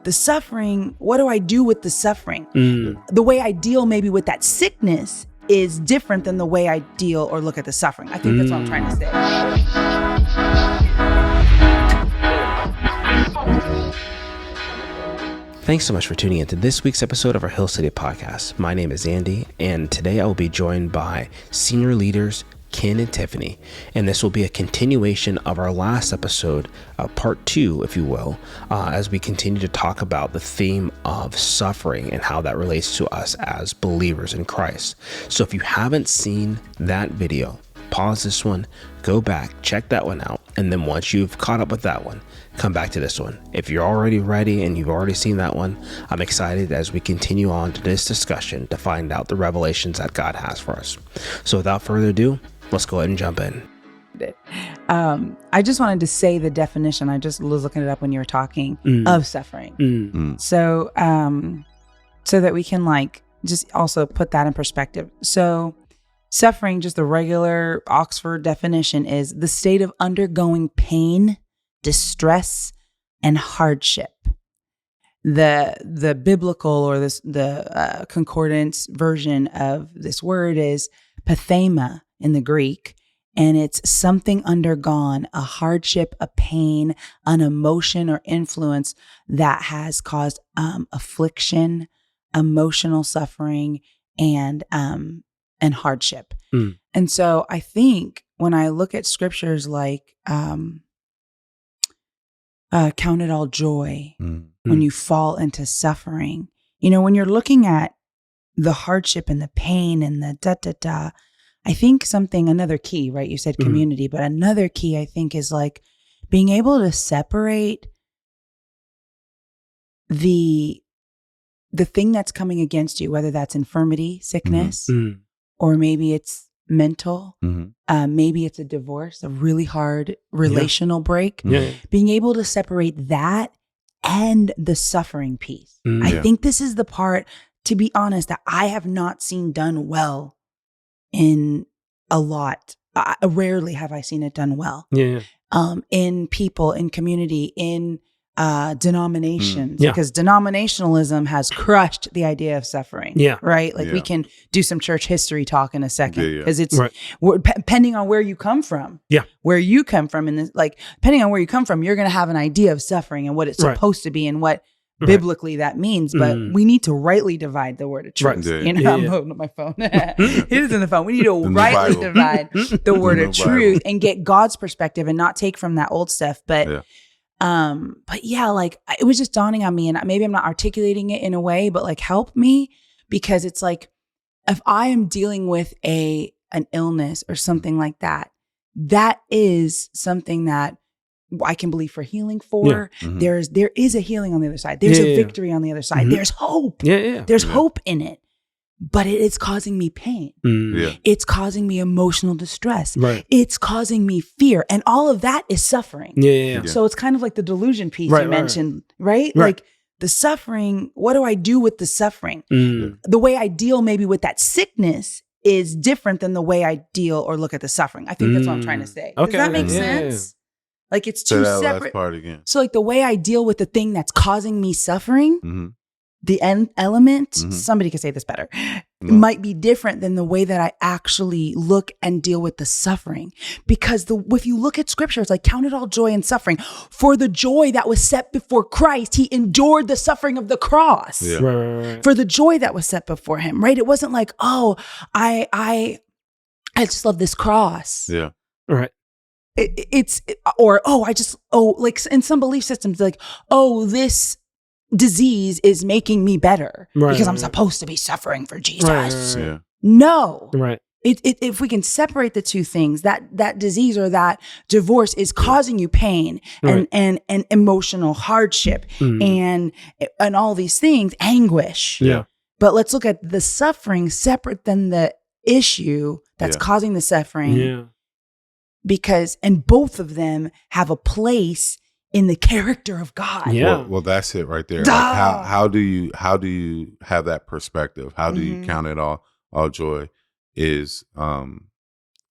The suffering, what do I do with the suffering? The way I deal maybe with that sickness is different than the way I deal or look at the suffering. I think that's what I'm trying to say. Thanks so much for tuning in to this week's episode of our Hill City podcast. My name is Andy, and today I will be joined by senior leaders Ken and Tiffany, and this will be a continuation of our last episode, part 2, if you will, as we continue to talk about the theme of suffering and how that relates to us as believers in Christ. So if you haven't seen that video, pause this one, go back, check that one out, and then once you've caught up with that one, come back to this one. If you're already ready and you've already seen that one, I'm excited as we continue on to this discussion to find out the revelations that God has for us. So without further ado, let's go ahead and jump in. I just wanted to say the definition. I just was looking it up when you were talking of suffering. So, so that we can just also put that in perspective. So suffering, just the regular Oxford definition, is the state of undergoing pain, distress, and hardship. The biblical or the concordance version of this word is pathema in the Greek, and it's something undergone, a hardship, a pain, an emotion or influence that has caused affliction, emotional suffering, and hardship. And so I think when I look at scriptures like count it all joy when you fall into suffering, when you're looking at the hardship and the pain and the I think another key, right? You said community, but another key I think is being able to separate the thing that's coming against you, whether that's infirmity, sickness, or maybe it's mental, maybe it's a divorce, a really hard relational break. Being able to separate that and the suffering piece. I think this is the part, to be honest, that I have not seen done well in a lot. Rarely have I seen it done well. In people, in community, in denominations, because denominationalism has crushed the idea of suffering. Right? We can do some church history talk in a second, because it's depending on where you come from. Where you come from, and depending on where you come from, you're going to have an idea of suffering and what it's supposed to be and what biblically that means. But we need to rightly divide the word of truth. I'm holding up my phone. It is in the phone. We need to rightly divide the word of truth and get God's perspective and not take from that old stuff. But it was just dawning on me, and maybe I'm not articulating it in a way, but help me, because it's if I am dealing with an illness or something like that, that is something that I can believe for healing for. There is a healing on the other side. There's a victory on the other side. There's hope. There's hope in it. But it is causing me pain. It's causing me emotional distress. It's causing me fear. And all of that is suffering. So it's kind of like the delusion piece you mentioned, right? The suffering, what do I do with the suffering? The way I deal maybe with that sickness is different than the way I deal or look at the suffering. I think that's what I'm trying to say. Does that make sense? It's two separate. Last part again. So the way I deal with the thing that's causing me suffering, the end element, somebody could say this better, might be different than the way that I actually look and deal with the suffering. Because if you look at scripture, it's count it all joy in suffering. For the joy that was set before Christ, he endured the suffering of the cross. For the joy that was set before him, right? It wasn't I just love this cross. In some belief systems, this disease is making me better because I'm supposed to be suffering for Jesus. No. If we can separate the two things, that disease or that divorce is causing you pain and emotional hardship and all these things, anguish. But let's look at the suffering separate than the issue that's causing the suffering. And both of them have a place in the character of God. Well, that's it right there. How do you have that perspective? How do you count it all joy? Is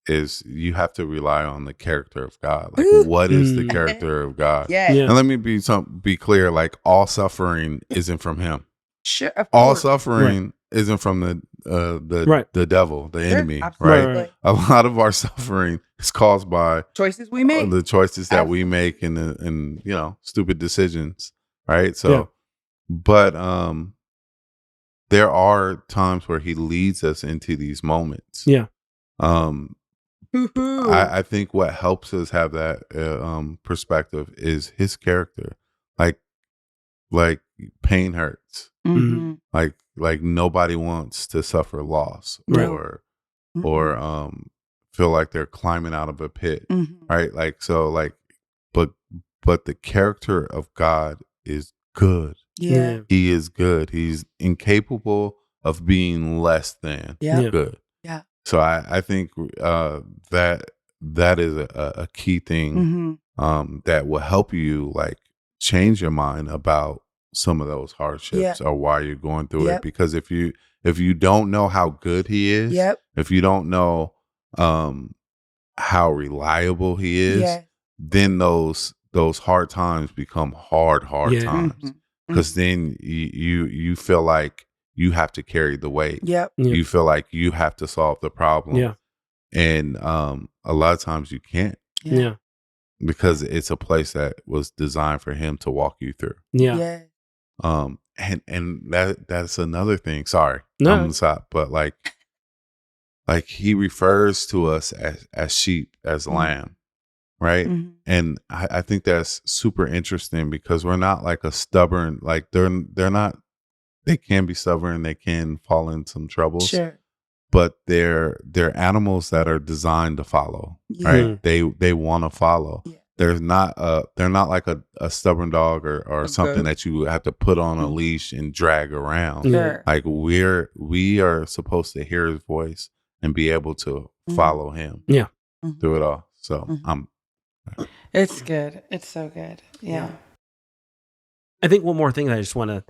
is you have to rely on the character of God. Like, Ooh. what is the character of God? Yeah. Yeah. And let me be clear. Like, all suffering isn't from Him. Sure. Of All course. suffering isn't from the Right. the devil, the Sure, enemy. absolutely. Right. A lot of our suffering is caused by Choices we make. the choices that we Absolutely. make and stupid decisions. Right. So, Yeah. but there are times where He leads us into these moments. Yeah. Hoo-hoo. I think what helps us have that perspective is His character. Like pain hurts. Mhm. Like nobody wants to suffer loss Right. or Mhm. feel like they're climbing out of a pit. Mhm. Right. Like, so like, but the character of God is good. Yeah. He is good. He's incapable of being less than Yeah. Yeah. good. Yeah. So I think that is a key thing Mhm. that will help you like change your mind about some of those hardships or why you're going through it. Because if you don't know how good He is, Yep. if you don't know how reliable He is, Yeah. then those hard times become hard Yeah. times. Mhm. Because then you feel like you have to carry the weight. Yep. Yeah. You feel like you have to solve the problem. Yeah. And a lot of times you can't, Yeah. because it's a place that was designed for Him to walk you through. Yeah. Yeah. And that's another thing. Sorry, No. I'm gonna stop. But like He refers to us as sheep, as lamb, right? Mhm. And I think that's super interesting, because we're not like a stubborn, like they're not. They can be stubborn. They can fall in some troubles. Sure. But they're animals that are designed to follow, Yeah. right? They want to follow. Yeah. They're not like a stubborn dog or something goat. that you have to put on a Mhm. leash and drag around. Yeah. Sure. Like we are supposed to hear His voice and be able to Mhm. follow Him Yeah. Mhm. through it all. So Mhm. It's good. It's so good. Yeah. I think one more thing that I just want to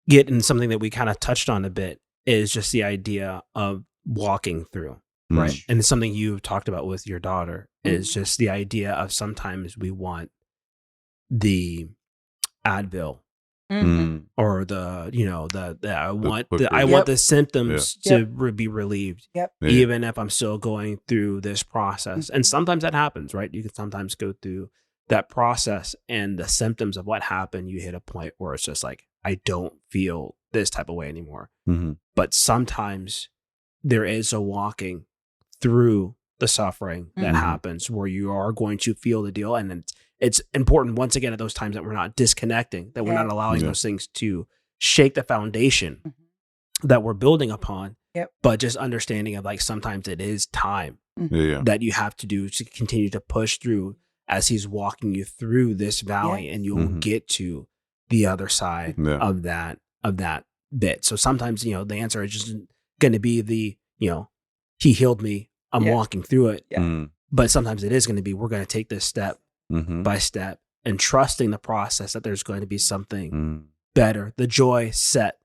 get in, something that we kind of touched on a bit, is just the idea of walking through, right? Mm. And it's something you've talked about with your daughter, is Mhm. just the idea of sometimes we want the Advil Mhm. or I want quick I relief. want the symptoms Yeah. to be relieved, Yep. Yeah. even if I'm still going through this process. And Mhm. sometimes that happens, right? You can sometimes go through that process and the symptoms of what happened, you hit a point where it's just like, I don't feel this type of way anymore. Mhm. But sometimes there is a walking through the suffering that Mhm. happens where you are going to feel the deal. And it's important, once again, at those times, that we're not disconnecting, that we're not Yeah. allowing Yeah. those things to shake the foundation Mhm. that we're building upon. Yep. But just understanding of like, sometimes it is time Yeah. that you have to do to continue to push through as He's walking you through this valley, Yes. and you'll Mhm. get to the other side Yeah. of that bit. So sometimes, the answer is just going to be He healed me, I'm Yeah. walking through it. Yeah. Mm. But sometimes it is going to be, we're going to take this step Mhm. by step and trusting the process, that there's going to be something Mm. better, the joy set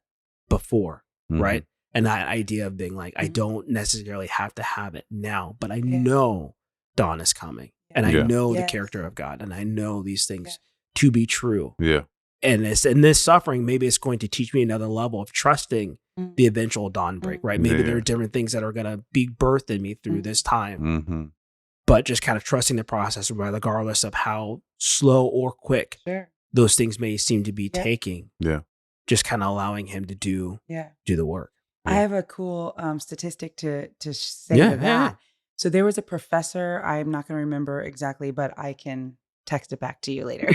before, Mhm. right? And that idea of being like, I Mhm. don't necessarily have to have it now, but I Yeah. know dawn is coming, and I Yeah. know the Yes. character of God, and I know these things Yeah. to be true. Yeah. And this suffering, maybe it's going to teach me another level of trusting Mhm. the eventual dawn break, right? Yeah, Maybe yeah. there are different things that are going to be birthed in me through Mhm. this time, Mm-hmm. but just kind of trusting the process, regardless of how slow or quick Sure. those things may seem to be Yeah. taking. Yeah. Just kind of allowing Him to do Yeah. the work. I Yeah. have a cool statistic to say Yeah, to yeah, that. yeah. So there was a professor, I'm not going to remember exactly, but I can text it back to you later.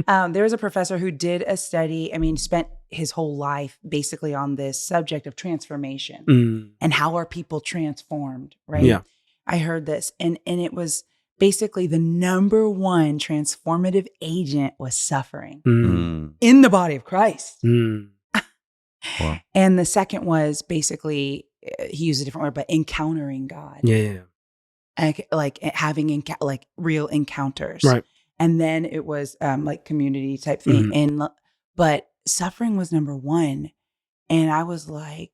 There was a professor who did a study, spent his whole life basically on this subject of transformation Mm. and how are people transformed, right? Yeah. I heard this and it was basically the number one transformative agent was suffering Mm. Mm. in the body of Christ. Mm. Wow. And the second was basically, he used a different word, but encountering God. Yeah. Like having real encounters. Right. And then it was like community type thing. Mhm. But suffering was number one. And I was like,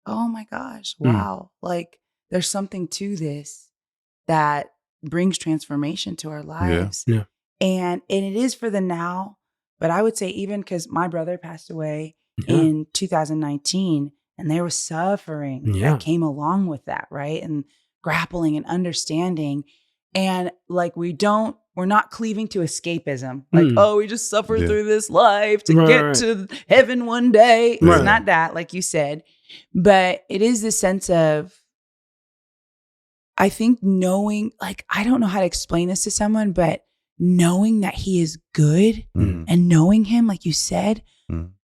oh my gosh, wow. Like there's something to this that brings transformation to our lives. Yeah. And it is for the now. But I would say even because my brother passed away in 2019, and there was suffering that came along with that, right? And grappling and understanding. And like we're not cleaving to escapism. Like, oh, we just suffer through this life to get to heaven one day. It's not that, like you said. But it is this sense of, I think knowing, like, I don't know how to explain this to someone, but knowing that he is good and knowing him, like you said,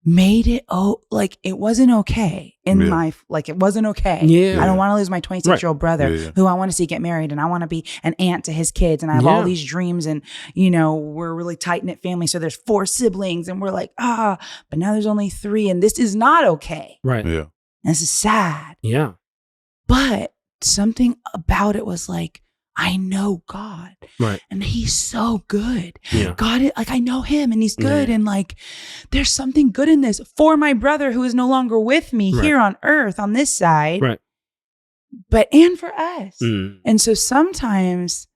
made it, like it wasn't okay in life. Like it wasn't okay. I don't want to lose my 26-year-old brother who I want to see get married, and I want to be an aunt to his kids, and I have all these dreams, and we're a really tight-knit family. So there's 4 siblings, and we're like, but now there's only 3, and this is not okay. Right. Yeah. And this is sad. Yeah. But something about it was like, I know God, right? And he's so good. Yeah. God, like I know him and he's good. And like, there's something good in this for my brother who is no longer with me here on earth on this side, right? But, and for us. And so sometimes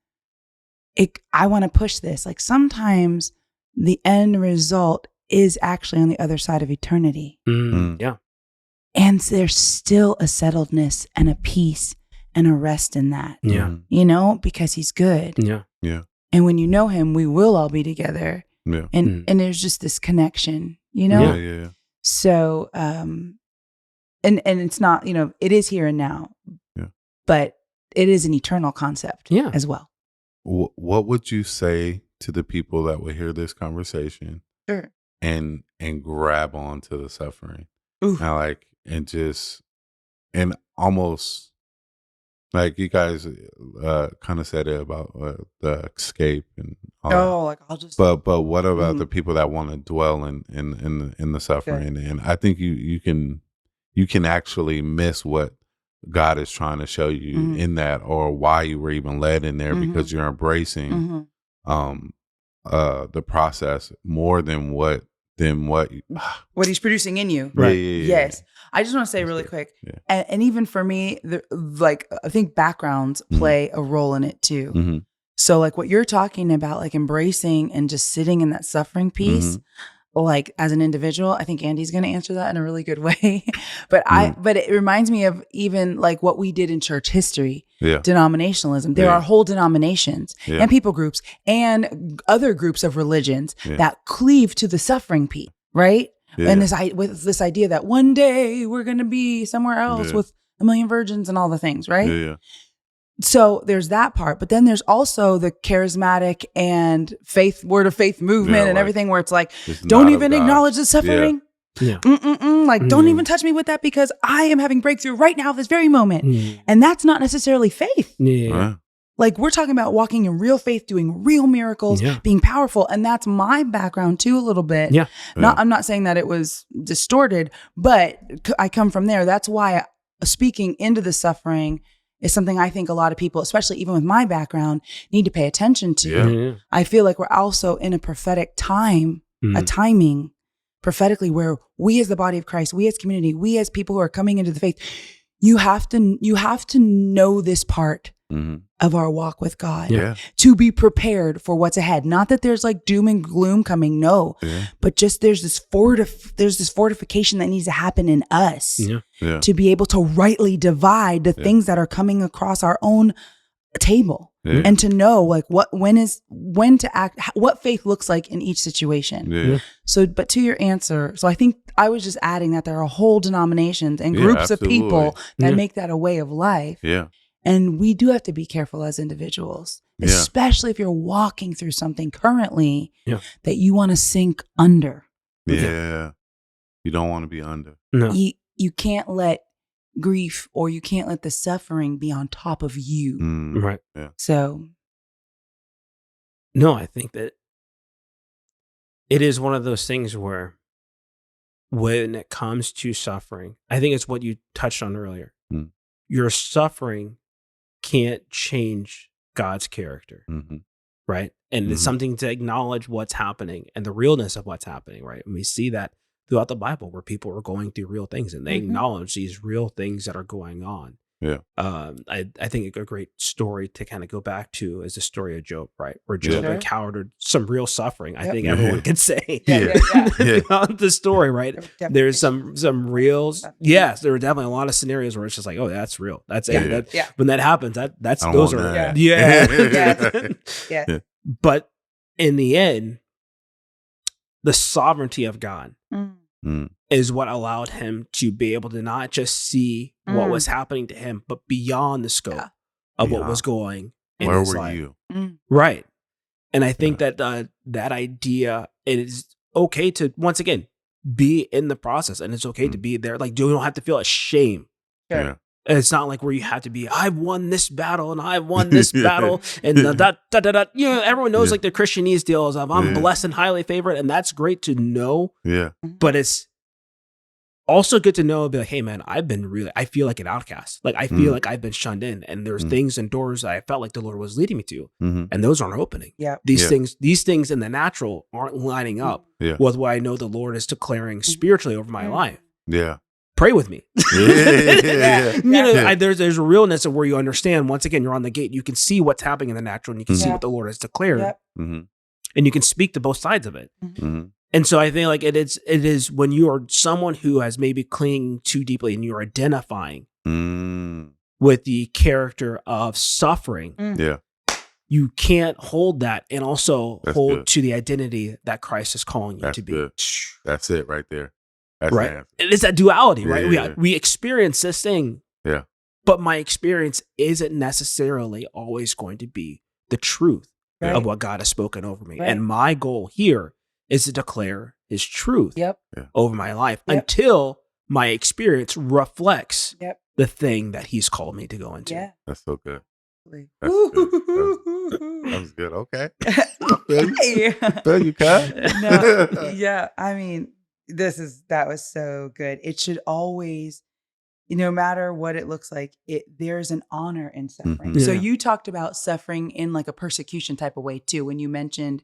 I want to push this, like sometimes the end result is actually on the other side of eternity. Yeah. And there's still a settledness and a peace and a rest in that. Yeah. Because he's good. Yeah. Yeah. And when you know him, we will all be together. Yeah. And there's just this connection, Yeah. So, and it's not, it is here and now. Yeah. But it is an eternal concept as well. What would you say to the people that would hear this conversation? Sure. And grab onto the suffering? Oof. And almost like you guys kind of said it about the escape and all that. Like I'll just. But what about the people that want to dwell in the suffering? And I think you can actually miss what God is trying to show you in that, or why you were even led in there, because you're embracing the process more than what he's producing in you. Right. Yes. I just want to say really quick, and even for me, I think backgrounds play a role in it too. So like what you're talking about, like embracing and just sitting in that suffering piece, like as an individual, I think Andy's going to answer that in a really good way. But but it reminds me of even like what we did in church history, denominationalism. There are whole denominations and people groups and other groups of religions that cleave to the suffering piece, right? And with this idea that one day we're going to be somewhere else with a million virgins and all the things, right? So there's that part, but then there's also the charismatic and word of faith movement and everything where it's like, don't even acknowledge the suffering. Like, don't even touch me with that because I am having breakthrough right now, this very moment. And that's not necessarily faith. Like we're talking about walking in real faith, doing real miracles, being powerful. And that's my background too, a little bit. I'm not saying that it was distorted, but I come from there. That's why speaking into the suffering is something I think a lot of people, especially even with my background, need to pay attention to. I feel like we're also in a prophetic time, a timing prophetically where we as the body of Christ, we as community, we as people who are coming into the faith, you have to know this part of our walk with God to be prepared for what's ahead. Not that there's like doom and gloom coming, no, but just there's this fortification that needs to happen in us to be able to rightly divide the things that are coming across our own table and to know like when to act, what faith looks like in each situation. So, but to your answer, so I think I was just adding that there are whole denominations and groups of people that make that a way of life. And we do have to be careful as individuals, especially if you're walking through something currently that you want to sink under. You don't want to be under. No. You can't let grief or you can't let the suffering be on top of you. Right. So. No, I think that it is one of those things where when it comes to suffering, I think it's what you touched on earlier. Your suffering can't change God's character, right? And it's something to acknowledge what's happening and the realness of what's happening, right? And we see that throughout the Bible where people are going through real things and they acknowledge these real things that are going on. Yeah. I think a great story to kind of go back to is the story of Job, right? Where Job Sure. encountered some real suffering. I Yep. think Yeah. everyone can say Yeah. Yeah. beyond the story, right? Definitely There's some real, stuff. yes, there were definitely a lot of scenarios where it's just like, oh, that's real. That's Yeah. it. That, Yeah. when that happens, that's I don't those want are that. yeah. Yeah. But in the end, the sovereignty of God Mm. Mm. is what allowed him to be able to not just see what was happening to him, but beyond the scope Yeah. of what Beyond. was going in Where his were life. you? Mm. Right. And I think that that idea, it is okay to, once again, be in the process, and it's okay to be there. Like, you don't have to feel ashamed. Sure. Yeah. It's not like where you have to be, I've won this battle and I've won this battle and da. You know, everyone knows Yeah. like the Christianese deals of I'm Yeah. blessed and highly favored, and that's great to know. Yeah. But it's also good to know, be like, hey man, I feel like an outcast. Like I feel like I've been shunned in, and there's things and doors that I felt like the Lord was leading me to, Mm-hmm. and those aren't opening. Yeah. These Yeah. things in the natural aren't lining up Yeah. with what I know the Lord is declaring spiritually over my life. Yeah. Pray with me. Yeah. You know, Yeah. there's a realness of where you understand, once again, you're on the gate. You can see what's happening in the natural, and you can see Yeah. what the Lord has declared, Yep. Mm-hmm. and you can speak to both sides of it. Mm-hmm. And so I think like it is when you are someone who has maybe clinging too deeply and you're identifying Mm. with the character of suffering, Yeah. you can't hold that and also That's hold good. to the identity that Christ is calling you That's to be. good. That's it right there. That's Right. the answer. It is that duality, right? Yeah. We experience this thing. Yeah. But my experience isn't necessarily always going to be the truth Right. of what God has spoken over me. Right. And my goal here is to declare his truth Yep. over my life Yep. until my experience reflects Yep. the thing that he's called me to go into. Yeah. That's so good. Absolutely. That's good. That was good. Okay. Feel you. Yeah. Feel you, cut. No, yeah. I mean, that was so good. It should always, no matter what it looks like, there's an honor in suffering. Mhm. So Yeah. you talked about suffering in like a persecution type of way too, when you mentioned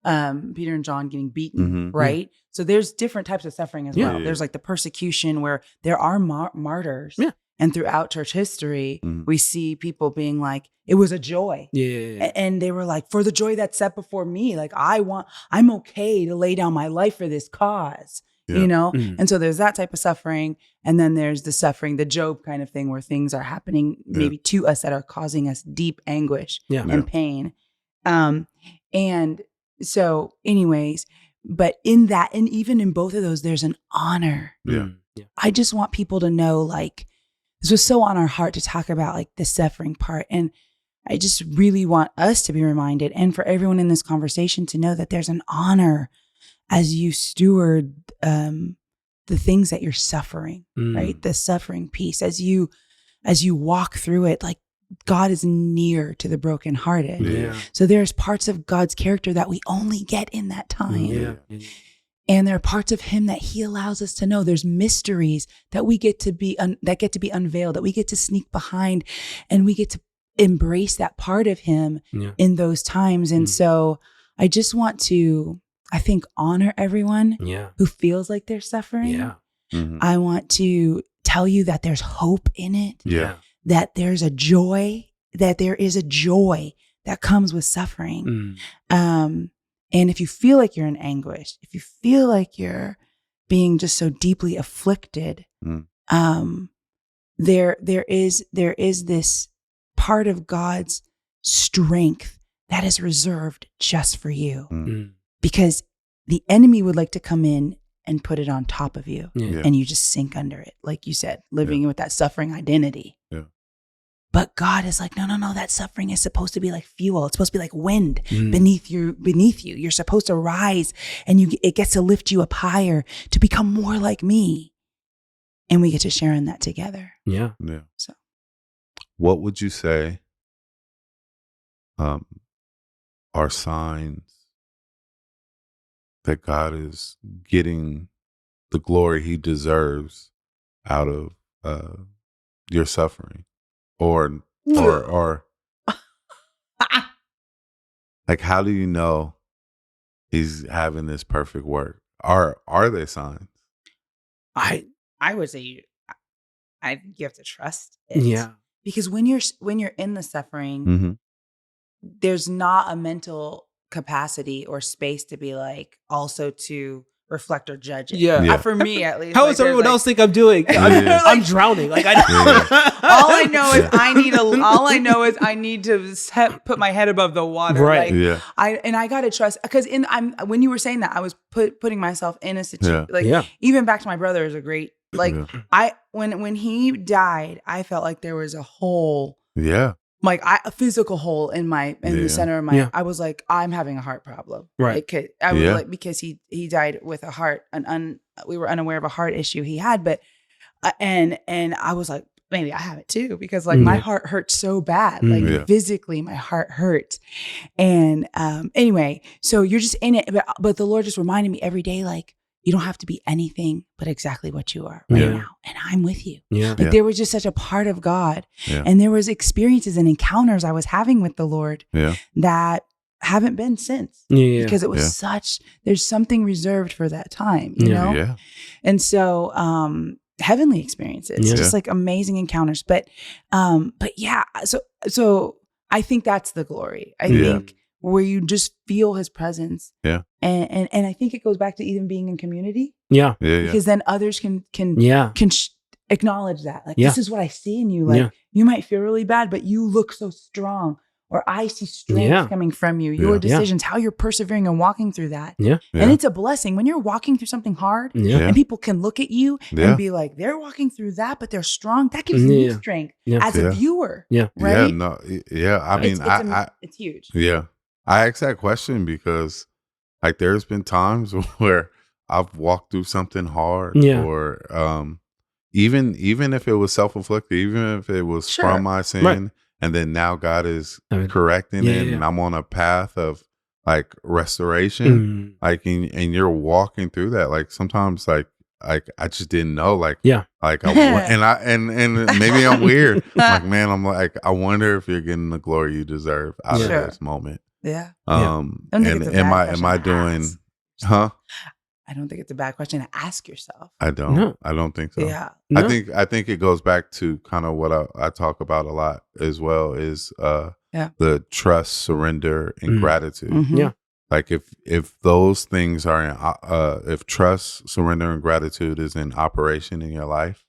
Peter and John getting beaten, Mhm. right? So there's different types of suffering as Yeah. well. Yeah. There's like the persecution where there are martyrs. Yeah. And throughout church history, Mhm. we see people being like, it was a joy. Yeah. And they were like, for the joy that's set before me, like I'm okay to lay down my life for this cause, Yeah. you know? Mhm. And so there's that type of suffering. And then there's the suffering, the Job kind of thing where things are happening maybe to us that are causing us deep anguish Yeah. and pain. And so anyways, but in that, and even in both of those, there's an honor. Yeah. Mm. Yeah. I just want people to know, like, this was so on our heart to talk about like the suffering part. And I just really want us to be reminded, and for everyone in this conversation to know that there's an honor as you steward the things that you're suffering, Mm. right? The suffering piece, as you walk through it, like God is near to the brokenhearted. Yeah. So there's parts of God's character that we only get in that time. Yeah. And there are parts of him that he allows us to know. There's mysteries that we get to be, that get to be unveiled, that we get to sneak behind, and we get to embrace that part of him Yeah. in those times. And Mm. so I just want to, I think, honor everyone Yeah. who feels like they're suffering. Yeah. Mhm. I want to tell you that there's hope in it, Yeah. that there's a joy, that there is a joy that comes with suffering. Mm. And if you feel like you're in anguish, if you feel like you're being just so deeply afflicted, Mm. there is this part of God's strength that is reserved just for you, Mm. because the enemy would like to come in and put it on top of you, Yeah. Yeah. and you just sink under it, like you said, living with that suffering identity. Yeah. But God is like, no, that suffering is supposed to be like fuel. It's supposed to be like wind Mm. beneath you. You're supposed to rise, and it gets to lift you up higher to become more like me. And we get to share in that together. Yeah. Yeah. So. What would you say are signs that God is getting the glory he deserves out of your suffering? Or like, how do you know he's having this perfect work? Are there signs? I would say I think you have to trust it. Yeah. Because when you're in the suffering, Mm-hmm. there's not a mental capacity or space to be like also to reflect or judge it. Yeah. Yeah. For me at least. How like, does there's, everyone like- else think I'm doing? Yeah. I'm drowning. Like I all I know is I need to put my head above the water. Right. Like, Yeah. I gotta trust, because when you were saying that, I was putting myself in a situation. Yeah. Like Yeah. even back to my brother is a great, like Yeah. when he died, I felt like there was a hole, Yeah. like a physical hole in Yeah. the center of my. Yeah. I was like, I'm having a heart problem. Right. I was Yeah. like, because he died with a heart, we were unaware of a heart issue he had, but and I was like, maybe I have it too, because like my heart hurts so bad, like Yeah. physically my heart hurts. And anyway, so you're just in it, but the Lord just reminded me every day, like, you don't have to be anything but exactly what you are right Yeah. now, and I'm with you. Yeah. Like Yeah. there was just such a part of God, Yeah. and there was experiences and encounters I was having with the Lord Yeah. that haven't been since, Yeah. because it was Yeah. there's something reserved for that time, you know? Yeah. And so heavenly experiences, Yeah. just like amazing encounters. But yeah, so I think that's the glory. I Yeah. think where you just feel his presence. Yeah. And I think it goes back to even being in community, Yeah. Yeah. Yeah. because then others can Yeah. acknowledge that. Like, Yeah. this is what I see in you. Like, Yeah. you might feel really bad, but you look so strong. Or I see strength Yeah. coming from you, your Yeah. decisions, how you're persevering and walking through that. Yeah. Yeah. And it's a blessing when you're walking through something hard Yeah. Yeah. and people can look at you Yeah. and be like, they're walking through that, but they're strong. That gives me Yeah. strength Yeah. as Yeah. a viewer. Yeah. Right? Yeah. No. Yeah. I mean, It's huge. yeah. I asked that question because, like, there's been times where I've walked through something hard, Yeah. or even if it was self-inflicted, even if it was Sure. from my sin, Right. and then now God is I mean, correcting yeah, it, yeah. and I'm on a path of like restoration, like, and you're walking through that. Like sometimes, like I just didn't know, like, Yeah. like and maybe I'm weird. Like, man, I'm like, I wonder if you're getting the glory you deserve out Sure. of this moment. Yeah. Yeah. I don't think And it's a am bad I question to doing? ask. Huh? I don't think it's a bad question to ask yourself. I don't. No. I don't think so. Yeah. No. I think it goes back to kind of what I talk about a lot as well, is the trust, surrender, and Mm. gratitude. Mhm. Yeah. Like if those things are in if trust, surrender, and gratitude is in operation in your life,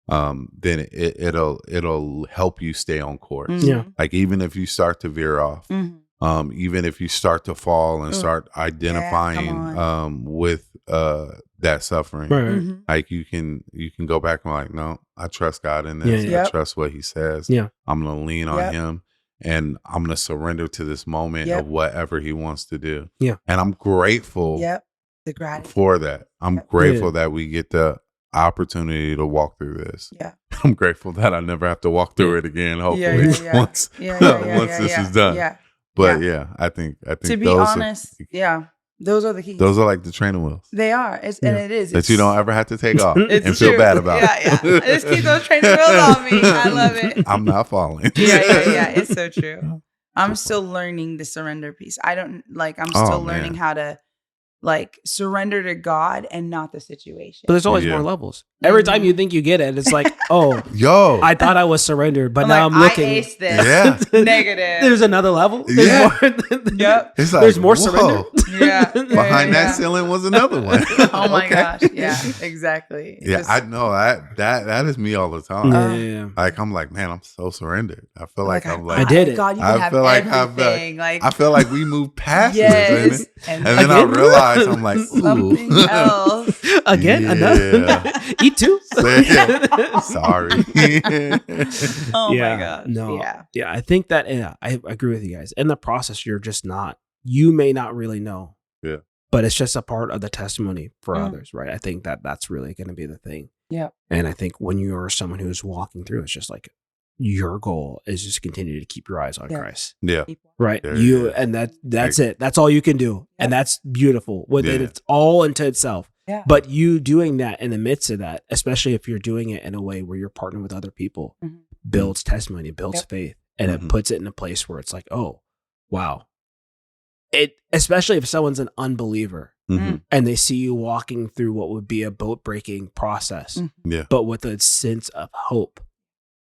then it'll help you stay on course. Mhm. Yeah. Like even if you start to veer off, Mhm. even if you start to fall and Ugh. start come identifying on. with that suffering, Right. Right. Mhm. like you can go back and like, no, I trust God in this. Yeah, yeah. I Yep. trust what He says. Yeah. I'm gonna lean on Yep. Him, and I'm gonna surrender to this moment Yep. of whatever He wants to do. Yeah. And I'm grateful Yep. The gratitude. for that. I'm Yep. grateful that we get the opportunity to walk through this. Yeah. I'm grateful that I never have to walk through it again. Hopefully, yeah. once Yeah. once this is done. Yeah. But yeah, I think To be those honest, those are the keys. those are like the training wheels They are. And it is. that you don't ever have to take off It's and feel true. bad about. Yeah. Just keep those training wheels on me. I love it. I'm not falling. Yeah. It's so true. I'm still learning the surrender piece. I'm still learning man. how to like surrender to God and not the situation. But there's always Yeah. more levels. Every time you think you get it, it's like, oh, Yo, I thought I was surrendered, but I'm now like, I'm looking. I aced this. Yeah. Negative. There's another level. There's Yeah. more. Yep. it's like, There's more whoa. surrender. Yeah. Behind yeah. that ceiling was another one. Oh my Okay. gosh. Yeah, exactly. Yeah, Just- I know that is me all the time. Yeah. Like I'm like, man, I'm so surrendered. I feel like I'm like I did it. God, you I can have feel like I've, everything. Like, I feel like we moved past yes. this, And and then I Again? realized I'm like, something ooh, else. Again, Yeah. another. Eat two. sorry. Oh Yeah, my gosh. no. Yeah. Yeah, I think that I agree with you guys. In the process, you may not really know. Yeah. But it's just a part of the testimony for Mm. others, right? I think that's really going to be the thing. Yeah. And I think when you are someone who's walking through, it's just like your goal is just continue to keep your eyes on Yeah. Christ, Yeah. right? Yeah, You yeah. and that's it. That's all you can do, and that's beautiful. With it, Yeah. it's all into itself. Yeah. But you doing that in the midst of that, especially if you're doing it in a way where you're partnering with other people, Mhm. builds testimony, builds Yep. faith, and Mhm. it puts it in a place where it's like, oh, wow. It, especially if someone's an unbeliever Mhm. and they see you walking through what would be a boat breaking process, Mm. Yeah. but with a sense of hope,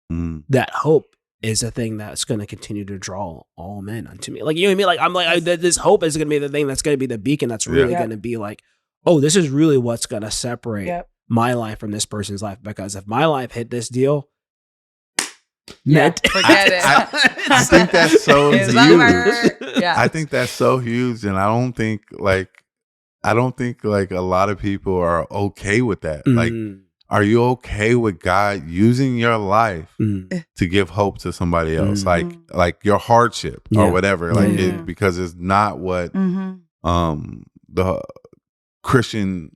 that hope is a thing that's going to continue to draw all men unto me. Like, you know what I mean? Like, I'm like, this hope is going to be the thing that's going to be the beacon that's really going to be like, oh, this is really what's going to separate my life from this person's life. Because if my life hit this deal, forget it. I think that's so huge. Yeah. I think that's so huge, and I don't think like a lot of people are okay with that. Like, are you okay with God using your life to give hope to somebody else? Like your hardship or whatever. Like because it's not what the Christian,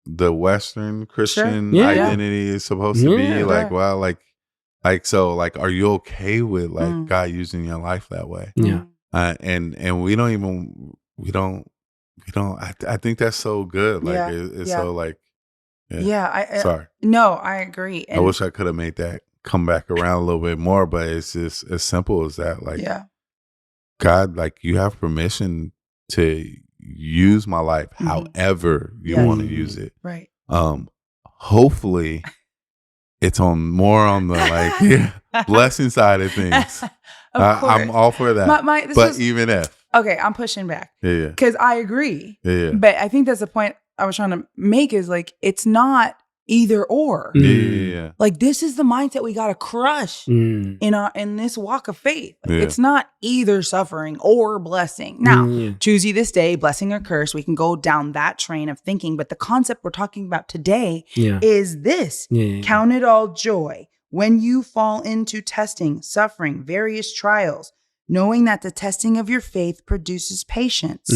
the Western Christian identity is supposed to be. Like, well, like so, like, are you okay with like God using your life that way? Yeah. And we don't. I think that's so good. Like it's so like. Sorry. No, I agree. I wish I could have made that come back around a little bit more, but it's just as simple as that. Like, God, like, you have permission to use my life however you want to use it. Right. Hopefully, it's more on the like blessing side of things. I'm all for that. Even if. Okay, I'm pushing back. Yeah. Because I agree. Yeah. But I think that's the point I was trying to make is like, it's not either or. Yeah. Like, this is the mindset we got to crush in this walk of faith. Like, it's not either suffering or blessing. Now, choose you this day, blessing or curse. We can go down that train of thinking. But the concept we're talking about today is this. Count it all joy when you fall into testing, suffering, various trials, knowing that the testing of your faith produces patience.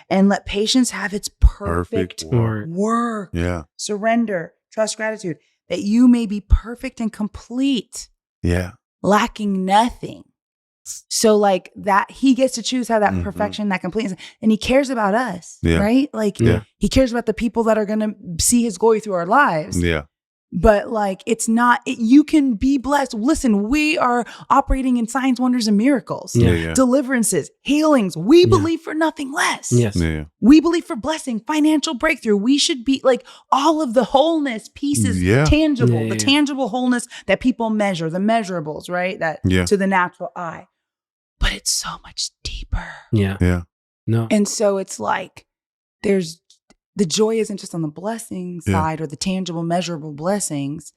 And let patience have its perfect work. Yeah. Surrender, trust, gratitude, that you may be perfect and complete. Yeah. Lacking nothing. So like that, he gets to choose how that perfection, that completeness, and he cares about us, right? Like he cares about the people that are going to see his glory through our lives. Yeah. But like, it's not, you can be blessed. Listen, we are operating in signs, wonders, and miracles, deliverances, healings. We believe for nothing less. Yes. Yeah. We believe for blessing, financial breakthrough. We should be like all of the wholeness pieces, tangible, the tangible wholeness that people measure, the measurables, right? That to the natural eye. But it's so much deeper. Yeah. Yeah. No. And so it's like, the joy isn't just on the blessing side or the tangible, measurable blessings.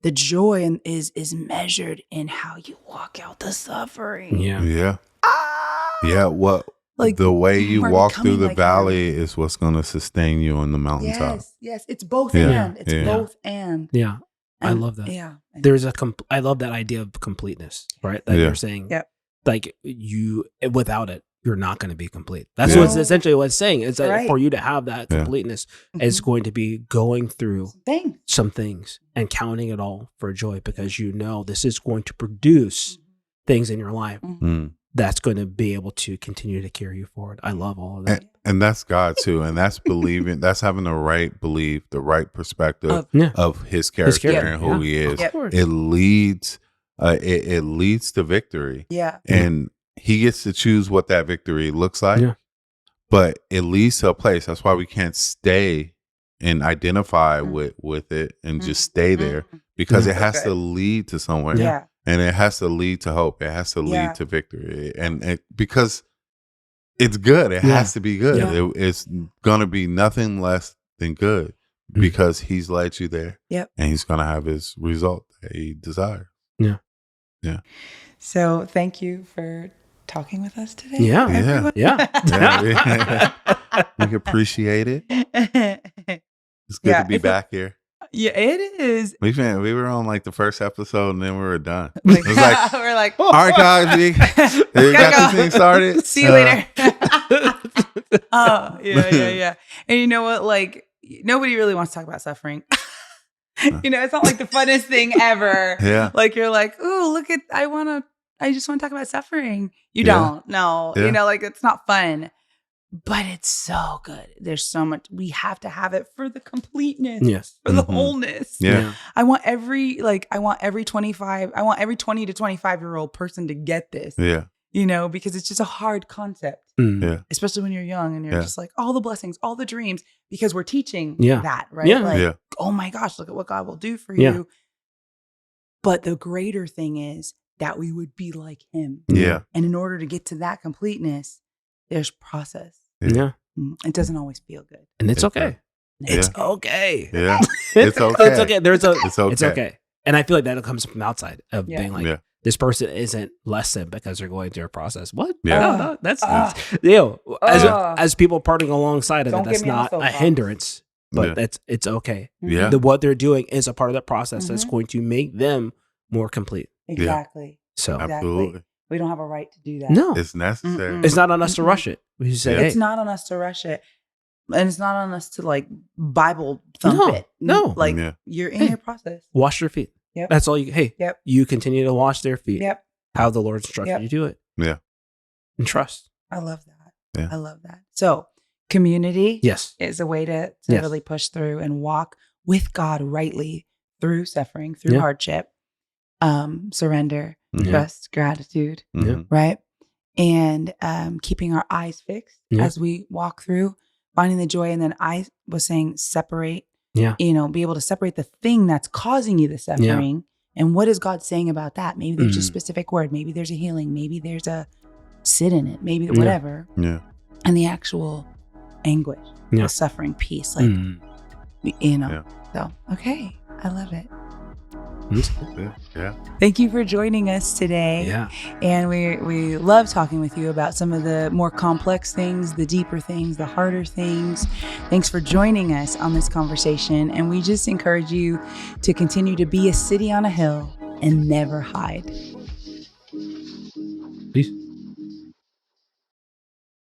The joy is measured in how you walk out the suffering. Yeah. Yeah. Yeah. What, like, the way you walk through the valley is what's going to sustain you on the mountaintop. Yes. It's both and. It's both and. Yeah. I love that. Yeah. There's I love that idea of completeness, right? That you're saying. Yep. Like, without it, you're not going to be complete. That's what's essentially what it's saying. Is that for you to have that completeness, it's going to be going through some things and counting it all for joy, because you know this is going to produce things in your life that's going to be able to continue to carry you forward. I love all of that. And that's God too. And that's believing, that's having the right belief, the right perspective of his character and who he is. It leads, it leads to victory. Yeah. And he gets to choose what that victory looks like, but it leads to a place. That's why we can't stay and identify with it and just stay there, because it has to lead to somewhere. Yeah. And it has to lead to hope. It has to lead to victory. And because it's good. It has to be good. It's going to be nothing less than good, because he's led you there. Yep. And he's going to have his result that he desires. Yeah. Yeah. So thank you for talking with us today. Yeah. Everyone. Yeah. We appreciate it. It's good to be back here. Yeah, it is. We were on like the first episode and then we were done. Like, it was like, we're like, all right, guys, we got this thing started. See you later. Oh, yeah. And you know what? Like, nobody really wants to talk about suffering. You know, it's not like the funnest thing ever. Yeah. Like, you're like, oh, look at, I just want to talk about suffering. You don't. No. Yeah. You know, like, it's not fun. But it's so good. There's so much. We have to have it for the completeness. Yes. For the wholeness. Yeah. I want every 20 to 25-year-old person to get this. Yeah. You know, because it's just a hard concept. Yeah. Especially when you're young and you're just like, all the blessings, all the dreams, because we're teaching that, right? Yeah. Like, oh my gosh, look at what God will do for you. But the greater thing is that we would be like him. Yeah. And in order to get to that completeness, there's process. Yeah. It doesn't always feel good. And it's okay. It's Yeah. okay. Yeah. It's okay. It's okay. It's okay. It's okay. And I feel like that comes from outside of Yeah. being like, Yeah. this person isn't less than because they're going through a process. What? Yeah. No, that's as people parting alongside of Don't it, that's get me on not the a soapbox. hindrance, but Yeah. it's okay. Yeah. What they're doing is a part of that process that's Mhm. going to make them more complete. Exactly. So Absolutely. We don't have a right to do that. no, It's necessary. Mm-mm. it's not on us to Mhm. rush it. We just say, Yeah. hey, It's not on us to rush it. And it's not on us to like Bible thump No, it. no. Like Yeah. you're in Hey. your process. wash their feet. Yep. That's all you. Hey, Yep. you continue to wash their feet. Yep. How the Lord's instructed Yep. you do it. Yeah. And trust. I love that. Yeah. I love that. So community Yes. is a way to Yes. really push through and walk with God rightly through suffering, through Yeah. hardship, surrender, Mhm. trust, gratitude, Mhm. right? And keeping our eyes fixed Yeah. as we walk through, finding the joy. And then I was saying separate, Yeah. be able to separate the thing that's causing you the suffering. And what is God saying about that? Maybe there's a Mhm. specific word. Maybe there's a healing. Maybe there's a sit in it. Maybe Yeah. whatever. Yeah. And the actual anguish, Yeah. the suffering piece. Like, Mm. Yeah. So, okay. I love it. Yeah. Thank you for joining us today. Yeah. And we love talking with you about some of the more complex things, the deeper things, the harder things. Thanks for joining us on this conversation. And we just encourage you to continue to be a city on a hill and never hide. Peace.